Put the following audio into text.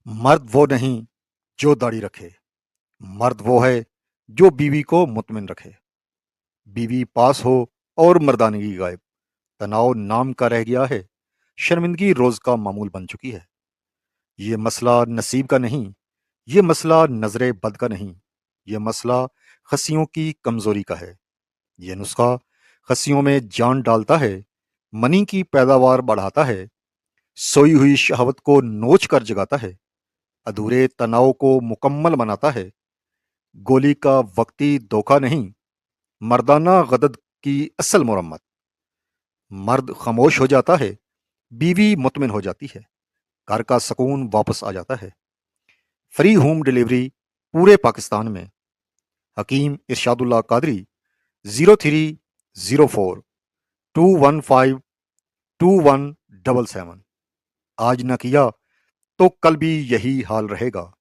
مرد وہ نہیں جو داڑھی رکھے، مرد وہ ہے جو بیوی کو مطمئن رکھے۔ بیوی پاس ہو اور مردانگی غائب، تناؤ نام کا رہ گیا ہے، شرمندگی روز کا معمول بن چکی ہے۔ یہ مسئلہ نصیب کا نہیں، یہ مسئلہ نظر بد کا نہیں، یہ مسئلہ خصیوں کی کمزوری کا ہے۔ یہ نسخہ خصیوں میں جان ڈالتا ہے، منی کی پیداوار بڑھاتا ہے، سوئی ہوئی شہوت کو نوچ کر جگاتا ہے، ادھورے تناؤ کو مکمل بناتا ہے۔ گولی کا وقتی دھوکہ نہیں، مردانہ غدد کی اصل مرمت۔ مرد خاموش ہو جاتا ہے، بیوی مطمئن ہو جاتی ہے، گھر کا سکون واپس آ جاتا ہے۔ فری ہوم ڈلیوری پورے پاکستان میں۔ حکیم ارشاد اللہ قادری، 0304 215 2177۔ آج نہ کیا تو کل بھی یہی حال رہے گا۔